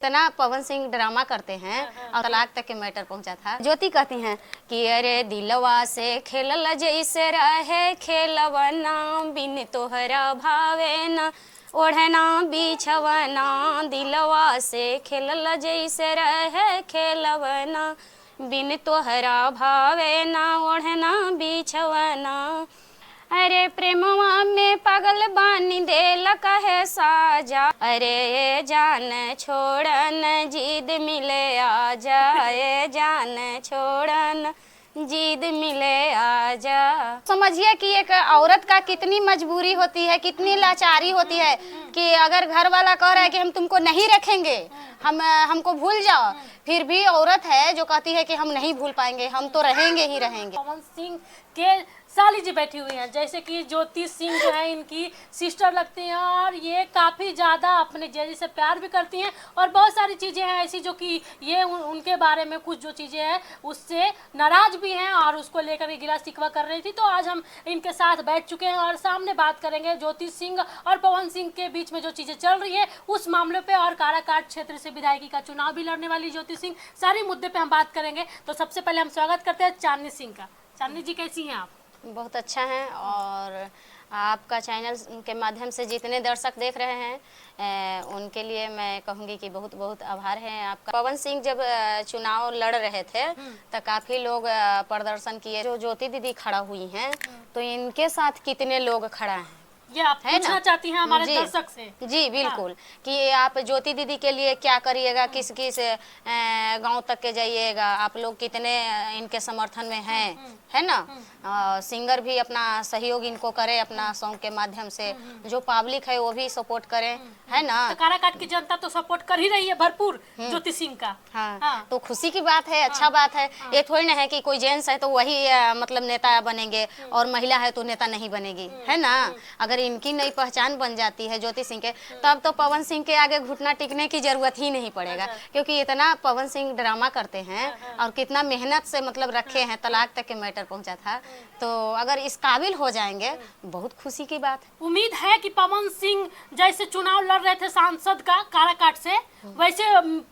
इतना पवन सिंह ड्रामा करते हैं और तलाक तक के मैटर पहुंचा था। ज्योति कहती हैं कि अरे दिलवा से खेलल जैसे रहे खेलवना बिन तोहरा भावे न ओढ़ना बिछवना दिलवा से खेलल जैसे रहे खेलवना बिन तोहरा भावे न ओढ़ना बिछवना। अरे प्रेमवा में पागल बानी देल कहे साजा अरे जान छोड़न जिद मिले आजा ए जान छोड़न जिद मिले आजा। समझिए कि एक औरत का कितनी मजबूरी होती है, कितनी लाचारी होती है कि अगर घर वाला कह रहा है कि हम तुमको नहीं रखेंगे, हमको भूल जाओ, फिर भी औरत है जो कहती है कि हम नहीं भूल पाएंगे, हम तो रहेंगे ही रहेंगे। पवन सिंह के साली जी बैठी हुई हैं, जैसे कि ज्योति सिंह जो है इनकी सिस्टर लगती हैं और ये काफ़ी ज़्यादा अपने जैजी से प्यार भी करती हैं और बहुत सारी चीज़ें हैं ऐसी जो कि ये उनके बारे में कुछ जो चीज़ें हैं उससे नाराज़ भी हैं और उसको लेकर के गिला शिकवा कर रही थी। तो आज हम इनके साथ बैठ चुके हैं और सामने बात करेंगे ज्योति सिंह और पवन सिंह के बीच में जो चीज़ें चल रही है उस मामले पर और काराकाट क्षेत्र से विधायकी का चुनाव भी लड़ने वाली ज्योति सिंह, सारी मुद्दे पर हम बात करेंगे। तो सबसे पहले हम स्वागत करते हैं चांदनी सिंह का। चांदनी जी कैसी हैं आप? बहुत अच्छा है और आपका चैनल के माध्यम से जितने दर्शक देख रहे हैं उनके लिए मैं कहूँगी कि बहुत बहुत आभार है आपका। पवन सिंह जब चुनाव लड़ रहे थे तो काफ़ी लोग प्रदर्शन किए। जो ज्योति दीदी खड़ा हुई हैं तो इनके साथ कितने लोग खड़ा हैं ये आप पूछना चाहती हैं हमारे दर्शक से? जी बिल्कुल। कि आप ज्योति दीदी के लिए क्या करिएगा, किस किस गांव तक के जाइएगा, आप लोग कितने इनके समर्थन में हैं, है ना। सिंगर भी अपना सहयोग इनको करे अपना सॉन्ग के माध्यम से, जो पब्लिक है वो भी सपोर्ट करे, है ना। तो काराकाट की जनता तो सपोर्ट कर ही रही है भरपूर ज्योति सिंह का। हाँ। तो खुशी की बात है, अच्छा बात है। ये थोड़ी ना है कि कोई जेंट्स है तो वही मतलब नेता बनेंगे और महिला है तो नेता नहीं बनेगी, है ना। अगर इनकी नई पहचान बन जाती है ज्योति सिंह के, तब तो पवन सिंह के आगे घुटना टिकने की जरूरत ही नहीं पड़ेगा, क्योंकि इतना पवन सिंह ड्रामा करते हैं और कितना मेहनत से मतलब रखे हैं, तलाक तक के मैटर पहुंचा था। तो अगर इस काबिल हो जाएंगे बहुत खुशी की बात है। उम्मीद है कि पवन सिंह जैसे चुनाव लड़ रहे थे सांसद का काराकाट से, वैसे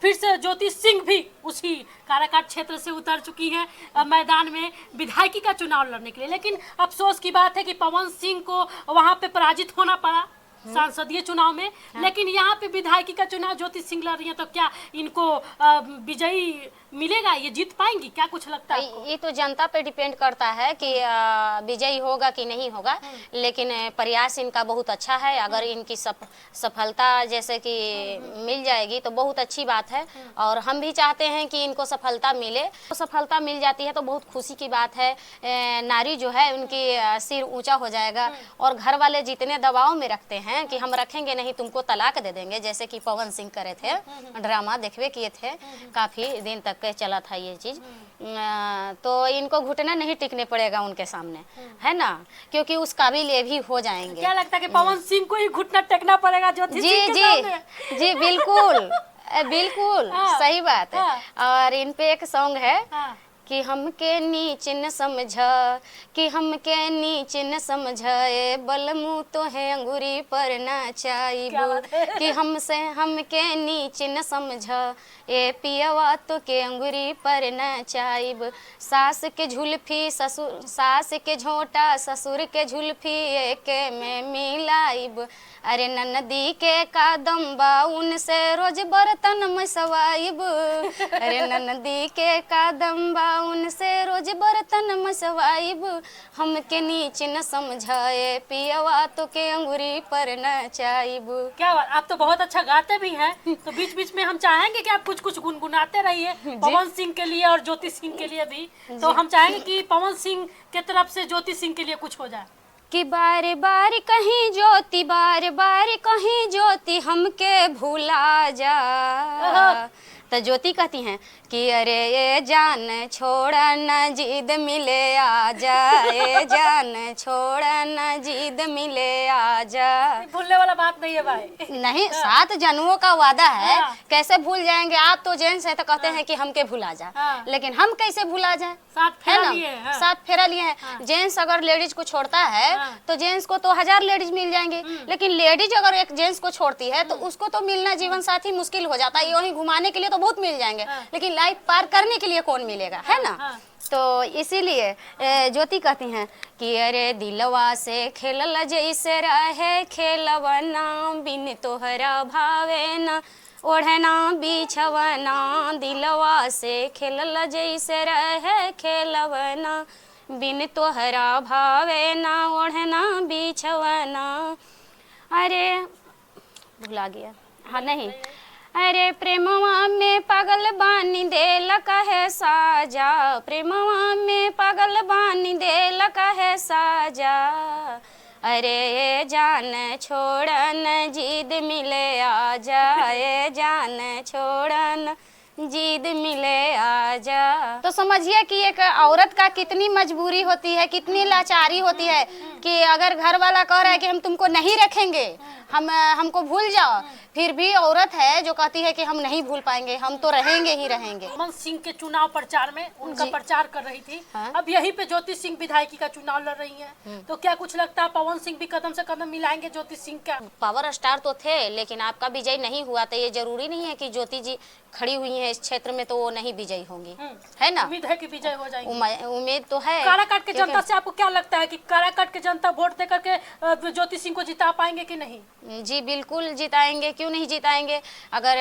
फिर से ज्योति सिंह भी उसी काराकाट क्षेत्र से उतर चुकी है मैदान में विधायकी का चुनाव लड़ने के लिए। लेकिन अफसोस की बात है कि पवन सिंह को वहां पे पराजित होना पड़ा सांसदीय चुनाव में। लेकिन यहाँ पे विधायकी का चुनाव ज्योति सिंह लड़ रही है, तो क्या इनको विजयी मिलेगा, ये जीत पाएंगी क्या, कुछ लगता है? ये तो जनता पे डिपेंड करता है कि विजयी होगा कि नहीं होगा, लेकिन प्रयास इनका बहुत अच्छा है। अगर इनकी सफलता जैसे कि मिल जाएगी तो बहुत अच्छी बात है और हम भी चाहते हैं कि इनको सफलता मिले। तो सफलता मिल जाती है तो बहुत खुशी की बात है। नारी जो है उनकी सिर ऊंचा हो जाएगा और घर वाले जितने दबाव में रखते हैं कि हम रखेंगे नहीं तुमको तलाक दे देंगे, जैसे कि पवन सिंह करे थे, ड्रामा देखवे किए थे, काफ़ी दिन तक चला था ये चीज़, तो इनको घुटना नहीं टिकने पड़ेगा उनके सामने, है ना, क्योंकि उस काबिल ये भी हो जाएंगे। क्या लगता है कि पवन सिंह को ही घुटना टेकना पड़ेगा ज्योति सिंह के सामने? जी बिल्कुल बिल्कुल सही बात है। और इन पे एक सॉन्ग है कि हमके नीच न समझा, कि हमके नीच न समझाए बलमू तो है अंगूरी पर नाचाइब, कि हमके नीच न समझा ए पियवा तो के अंगूरी पर नाचाइब। सास के झुलफी ससुर, सास के झोंटा ससुर के झुलफी एक में मिलाइब। अरे ननदी के कादम बा उनसे रोज बर्तन मसवाइब, अरे ननदी के कादम बा उनसे रोज बर्तन मसवाइब। हमके नीच न समझाए पियवा तो के अंगूरी पर नचाइब। क्या बात, आप तो बहुत अच्छा गाते भी हैं, तो बीच बीच में हम चाहेंगे कि आप कुछ कुछ गुनगुनाते रहिए पवन सिंह के लिए और ज्योति सिंह के लिए भी। तो हम चाहेंगे कि पवन सिंह के तरफ से ज्योति सिंह के लिए कुछ हो जाए। कि बार बार कहीं ज्योति, बार बार कहीं ज्योति हमके भुला जा, तो ज्योति कहती हैं कि अरे ये जान छोड़ न जिद मिले आजा, ये जान छोड़ न जिद मिले आजा। भूलने वाला बात नहीं है भाई। नहीं, 7 जन्मों का वादा है, हाँ। कैसे भूल जाएंगे। आप तो जेंट्स है तो कहते हैं कि हमके भुला जा, हाँ। लेकिन हम कैसे भुला जाए, 7 है फेरा ना। लिए हैं। 7 फेरा लिए हैं। जेंट्स अगर लेडीज को छोड़ता है हाँ। तो जेंट्स को तो 1000 लेडीज मिल जाएंगे, लेकिन लेडीज अगर एक जेंट्स को छोड़ती है तो उसको तो मिलना जीवन साथी मुश्किल हो जाता है। यूं ही घुमाने के लिए तो बहुत मिल जाएंगे, लेकिन लाइफ पार करने के लिए कौन मिलेगा, है ना। हाँ। तो इसीलिए ज्योति कहती हैं कि अरे दिलवा से खेलल जैसे रहे खेलवना, बिन तोहरा भावे न ओढ़ना बिछवना। दिलवा से खेलल जैसे रहे खेलवना, बिन तोहरा भावे न ओढ़ना बिछवना। अरे भुला गया, हाँ नहीं। अरे प्रेमवा में पागल बानी देल कहे साजा, प्रेमवा में पागल बानी देल कहे साजा। अरे जान छोड़न जिद मिले आजा, ये जान छोड़न जिद मिले आजा। तो समझिए कि एक औरत का कितनी मजबूरी होती है, कितनी लाचारी होती है कि अगर घर वाला कह रहा है कि हम तुमको नहीं रखेंगे, हमको भूल जाओ, फिर भी औरत है जो कहती है कि हम नहीं भूल पाएंगे, हम तो रहेंगे ही रहेंगे। पवन सिंह के चुनाव प्रचार में उनका प्रचार कर रही थी। हाँ। अब यहीं पे ज्योति सिंह विधायकी का चुनाव लड़ रही हैं। तो क्या कुछ लगता है पवन सिंह भी कदम से कदम मिलाएंगे ज्योति सिंह का? पावर स्टार तो थे, लेकिन आपका विजय नहीं हुआ तो ये जरूरी नहीं है कि ज्योति जी खड़ी हुई हैं इस क्षेत्र में तो वो नहीं विजयी होंगी, है ना। उम्मीद है कि विजय हो जाएगी। उम्मीद तो है। काराकाट के जनता से आपको क्या लगता है कि काराकाट के जनता वोट दे करके ज्योति सिंह को जिता पाएंगे कि नहीं? जी बिल्कुल जिताएंगे, क्यों नहीं जिताएंगे। अगर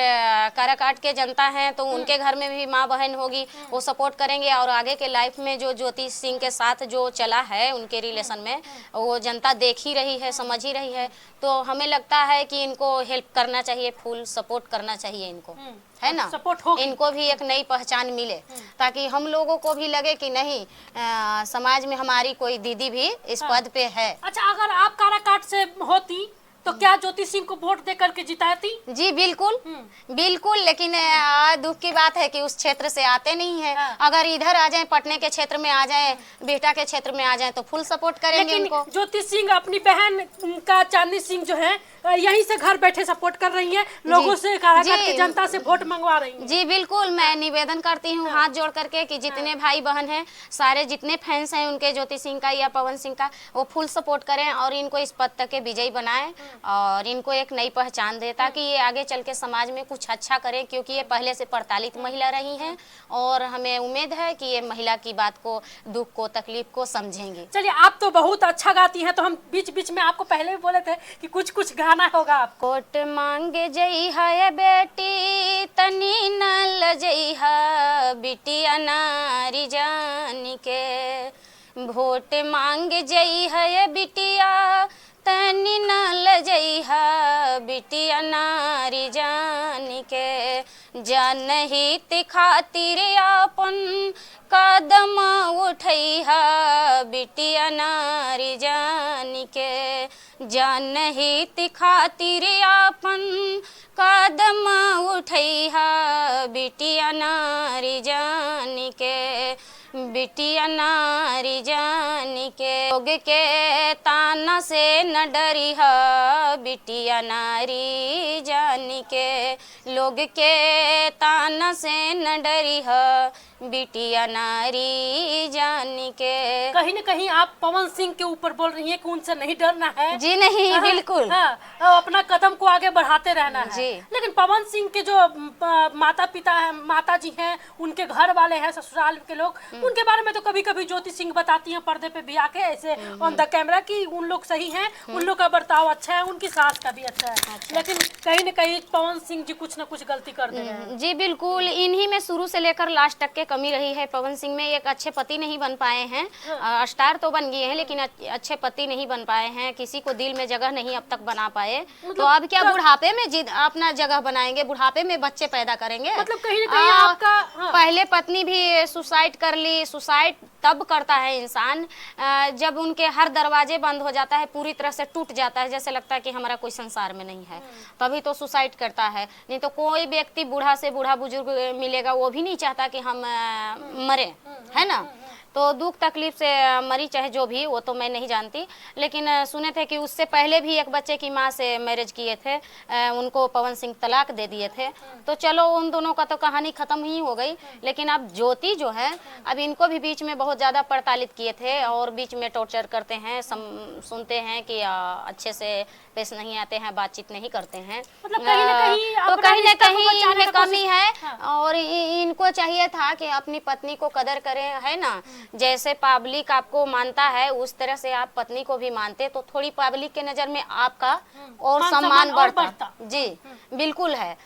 काराकाट के जनता हैं तो उनके घर में भी माँ बहन होगी, वो सपोर्ट करेंगे। और आगे के लाइफ में जो ज्योति सिंह के साथ जो चला है उनके रिलेशन में, वो जनता देख ही रही है, समझ ही रही है। तो हमें लगता है कि इनको हेल्प करना चाहिए, फुल सपोर्ट करना चाहिए इनको, है ना। सपोर्ट हो, इनको भी एक नई पहचान मिले, ताकि हम लोगों को भी लगे कि नहीं समाज में हमारी कोई दीदी भी इस पद पे है। अच्छा, अगर आप काराकाट से होती तो क्या ज्योति सिंह को वोट दे करके जिताती? जी बिल्कुल बिल्कुल, लेकिन दुख की बात है कि उस क्षेत्र से आते नहीं है। हाँ। अगर इधर आ जाएं, पटने के क्षेत्र में आ जाएं, बिहटा के क्षेत्र में आ जाएं तो फुल सपोर्ट करेंगे लेकिन उनको। ज्योति सिंह अपनी बहन का चांदनी सिंह जो है यहीं से घर बैठे सपोर्ट कर रही है, लोगों से, काराकाट की जनता से वोट मंगवा रही है। जी बिल्कुल, मैं निवेदन करती हूँ हाथ जोड़ करके कि जितने भाई बहन हैं, सारे जितने फैंस हैं उनके ज्योति सिंह का या पवन सिंह का, वो फुल सपोर्ट करें और इनको इस पद तक के विजयी बनाएं और इनको एक नई पहचान दे, ताकि ये आगे चल के समाज में कुछ अच्छा करें। क्योंकि ये पहले से प्रताड़ित महिला रही हैं और हमें उम्मीद है कि ये महिला की बात को, दुख को, तकलीफ को समझेंगे। चलिए, आप तो बहुत अच्छा गाती हैं, तो हम बीच बीच में आपको पहले भी बोले थे कि कुछ कुछ गाना होगा आपको। वोट मांगे जई है बेटी तनी न लजई है, बिटिया नारी जान के। वोट मांगे जई है बिटिया तनी न लजई है, बिटिया नारी जान के। जनहित खातिर अपन कदम उठई है, बिटिया नारी जान के। जनहित खातिर अपन कदम उठई है, बिटिया नारी जान के, बिटिया नारी जान के। लोग के ताना से न डरी है, बिटिया नारी जान के। लोग के ताना से न डरी है, बिटिया नारी जान के। कहीं न कहीं आप पवन सिंह के ऊपर बोल रही हैं कि उनसे नहीं डरना है। जी नहीं, बिल्कुल। हाँ, अपना कदम को आगे बढ़ाते रहना है। जी। लेकिन पवन सिंह के जो माता पिता हैं, माता जी हैं, उनके घर वाले हैं, ससुराल के लोग, उनके बारे में तो कभी कभी ज्योति सिंह बताती हैं पर्दे पे भी आके ऐसे ऑन द कैमरा कि उन लोग सही हैं, उन लोग का बर्ताव अच्छा है, उनकी सास का भी अच्छा है। लेकिन कहीं न कहीं पवन सिंह जी कुछ न कुछ गलती कर दे रहे हैं। जी बिल्कुल, इन्हीं में शुरू से लेकर लास्ट तक के कमी रही है। पवन सिंह में एक अच्छे पति नहीं बन पाए हैं। स्टार तो बन गए हैं लेकिन अच्छे पति नहीं बन पाए हैं, किसी को दिल में जगह नहीं अब तक बना पाए। तो अब क्या बुढ़ापे में अपना जगह बनाएंगे, बुढ़ापे में बच्चे पैदा करेंगे। मतलब कहीं न कहीं आपका पहले पत्नी भी सुसाइड कर ली। सुसाइड तब करता है इंसान जब उनके हर दरवाजे बंद हो जाता है, पूरी तरह से टूट जाता है, जैसे लगता है कि हमारा कोई संसार में नहीं है, तभी तो सुसाइड करता है। नहीं तो कोई व्यक्ति बूढ़ा से बूढ़ा बुजुर्ग मिलेगा वो भी नहीं चाहता कि हम मरे, है ना। तो दुख तकलीफ से मरी चाहे जो भी, वो तो मैं नहीं जानती, लेकिन सुने थे कि उससे पहले भी एक बच्चे की माँ से मैरिज किए थे, उनको पवन सिंह तलाक दे दिए थे। तो चलो उन दोनों का तो कहानी खत्म ही हो गई, लेकिन अब ज्योति जो है, अब इनको भी बीच में बहुत ज़्यादा प्रताड़ित किए थे और बीच में टॉर्चर करते हैं, सुनते हैं कि अच्छे से पेश नहीं आते हैं, बातचीत नहीं करते हैं, मतलब कहीं ना कहीं तो कहीं ना कहीं इनमें कमी है। हाँ। और इनको चाहिए था कि अपनी पत्नी को कदर करें, है ना। जैसे पब्लिक आपको मानता है उस तरह से आप पत्नी को भी मानते तो थोड़ी पब्लिक के नज़र में आपका और सम्मान बढ़ता। जी बिल्कुल है।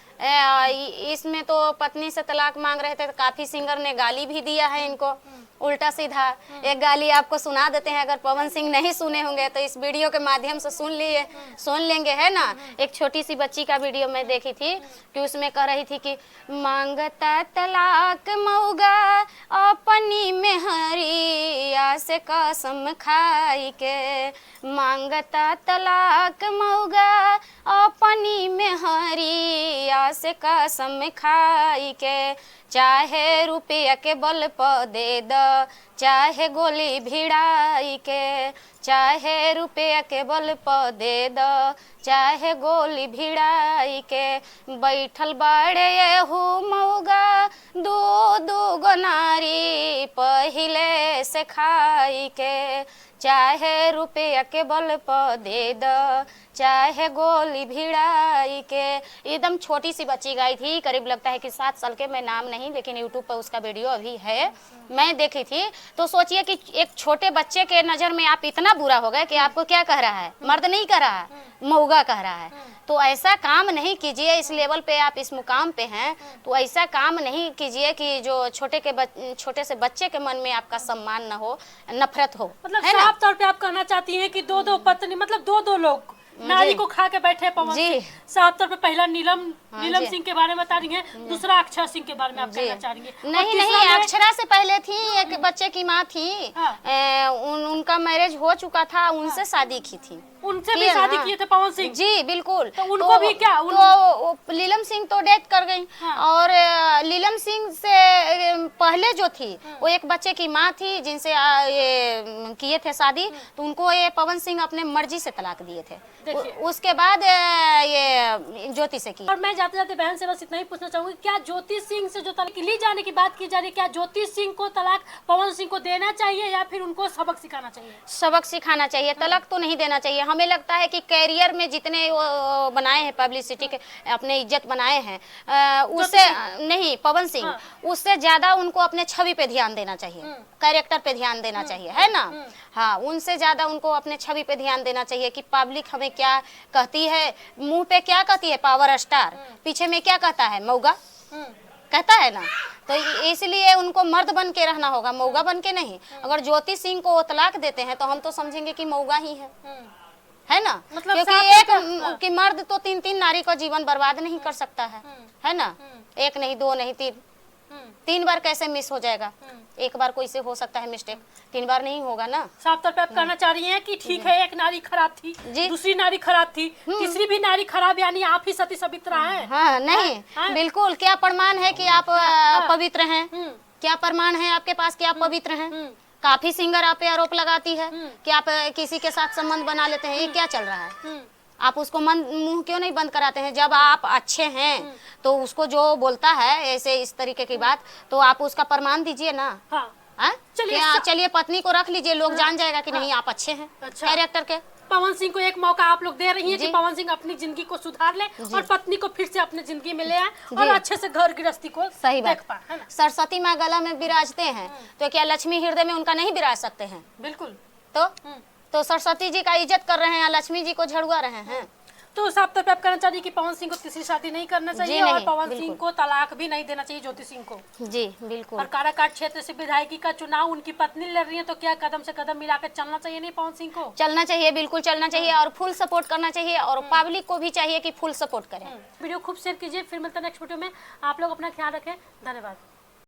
इसमें तो पत्नी से तलाक मांग रहे थे तो काफी सिंगर ने गाली भी दिया है इनको, उल्टा सीधा। एक गाली आपको सुना देते हैं, अगर पवन सिंह नहीं सुने होंगे तो इस वीडियो के माध्यम से सुन लेंगे, है ना। एक छोटी सी बच्ची का वीडियो मैं देखी थी कि उसमें कह रही थी कि मांगता तलाक मऊगा अपनी में हरिया से कसम खाई के, मांगता तलाक मऊगा अपनी में हरिया से कसम खाई के, चाहे रुपया के बल पर दे द चाहे गोली भिड़ाई के, चाहे रुपया के बल पर दे द चाहे गोली भिड़ाई के, बैठल बाड़े येहू मऊगा दो दो गो नारी पहिले से खाई के, चाहे रुपया के बल पर दे द चाहे गोली भिड़ाई के। एकदम छोटी सी बच्ची गाई थी, करीब लगता है कि 7 साल के, मैं नाम नहीं, लेकिन यूट्यूब पर उसका वीडियो अभी है, मैं देखी थी। तो सोचिए कि एक छोटे बच्चे के नज़र में आप इतना बुरा हो गए कि आपको क्या कह रहा है, मर्द नहीं कह रहा है, मऊगा कह रहा है। तो ऐसा काम नहीं कीजिए, इस लेवल पे आप इस मुकाम पे हैं तो ऐसा काम नहीं कीजिए कि जो छोटे से बच्चे के मन में आपका सम्मान न हो, नफरत हो। मतलब साफ तौर पे आप कहना चाहती हैं कि दो पत्नी, मतलब दो लोग नारी को खा के बैठे पवन सिंह। साफ तौर पे पहला नीलम सिंह के बारे में बता रही हैं, दूसरा अक्षरा सिंह के बारे में आप कहना चाह रही हैं। नहीं, अक्षरा से पहले थी एक बच्चे की माँ थी, उनका मैरिज हो चुका था, उनसे शादी की थी, उनसे भी शादी किए थे पवन सिंह। जी बिल्कुल। तो उनको भी क्या तो लीलम सिंह तो डेथ कर गई। और लीलम सिंह से पहले जो थी वो एक बच्चे की माँ थी जिनसे ये किए थे शादी, तो उनको ये पवन सिंह अपने मर्जी से तलाक दिए थे। उसके बाद ये ज्योति से की। और मैं जाते जाते बहन से बस इतना ही पूछना चाहूंगी, क्या ज्योति सिंह से जो तलाक ली जाने की बात की जा रही है, क्या ज्योति सिंह को तलाक पवन सिंह को देना चाहिए या फिर उनको सबक सिखाना चाहिए? सबक सिखाना चाहिए, तलाक तो नहीं देना चाहिए। हमें लगता है कि कैरियर में जितने वो बनाए हैं, पब्लिसिटी के अपने इज्जत बनाए हैं, उससे नहीं, पवन सिंह उससे ज्यादा उनको अपने छवि पे ध्यान देना चाहिए, कैरेक्टर पे ध्यान देना चाहिए, है ना। हाँ, उनसे ज्यादा उनको अपने छवि पे ध्यान देना चाहिए कि पब्लिक हमें क्या कहती है, मुंह पे क्या कहती है पावर स्टार, पीछे में क्या कहता है मऊगा कहता है ना। तो इसलिए उनको मर्द बन के रहना होगा, मऊगा बन के नहीं। अगर ज्योति सिंह को तलाक देते हैं तो हम तो समझेंगे कि मऊगा ही है ना। मतलब क्योंकि एक कि मर्द तो 3 नारी का जीवन बर्बाद नहीं कर सकता है ना। एक नहीं, 2 नहीं, 3 बार कैसे मिस हो जाएगा? एक बार कोई से हो सकता है मिस्टेक, 3 बार नहीं होगा ना। साफ तौर पे आप कहना चाह रही हैं कि ठीक है, एक नारी खराब थी, दूसरी नारी खराब थी, तीसरी भी नारी खराब, यानी आप ही सती सावित्रा हैं। हाँ, नहीं बिल्कुल। क्या प्रमाण है कि आप पवित्र हैं? क्या प्रमाण है आपके पास कि आप पवित्र हैं? काफी सिंगर आप पे आरोप लगाती है कि आप किसी के साथ संबंध बना लेते हैं, ये क्या चल रहा है? आप उसको मुंह क्यों नहीं बंद कराते हैं? जब आप अच्छे हैं तो उसको जो बोलता है ऐसे इस तरीके की बात, तो आप उसका प्रमाण दीजिए ना। चलिए पत्नी को रख लीजिए, लोग जान जाएगा कि नहीं आप अच्छे हैं कैरेक्टर के। पवन सिंह को एक मौका आप लोग दे रही हैं कि पवन सिंह अपनी जिंदगी को सुधार ले और पत्नी को फिर से अपनी जिंदगी में ले आए और अच्छे से घर गृहस्थी को सही देख पाए, है ना। सरस्वती माँ गला में विराजते हैं तो क्या लक्ष्मी हृदय में उनका नहीं विराज सकते हैं? बिल्कुल। तो सरस्वती जी का इज्जत कर रहे हैं, लक्ष्मी जी को झड़ुआ रहे हैं। तो साफ तौर पे आप कहना चाहिए कि पवन सिंह को तीसरी शादी नहीं करना चाहिए और पवन सिंह को तलाक भी नहीं देना चाहिए, ज्योति सिंह को। जी बिल्कुल। और काराकाट क्षेत्र से विधायकी का चुनाव उनकी पत्नी लड़ रही है, तो क्या कदम से कदम मिलाकर चलना चाहिए नहीं पवन सिंह को? चलना चाहिए, बिल्कुल चलना चाहिए और फुल सपोर्ट करना चाहिए और पब्लिक को भी चाहिए कि फुल सपोर्ट करें। वीडियो खूब शेयर कीजिए, फिर मिलता है नेक्स्ट वीडियो में। आप लोग अपना ख्याल रखें, धन्यवाद।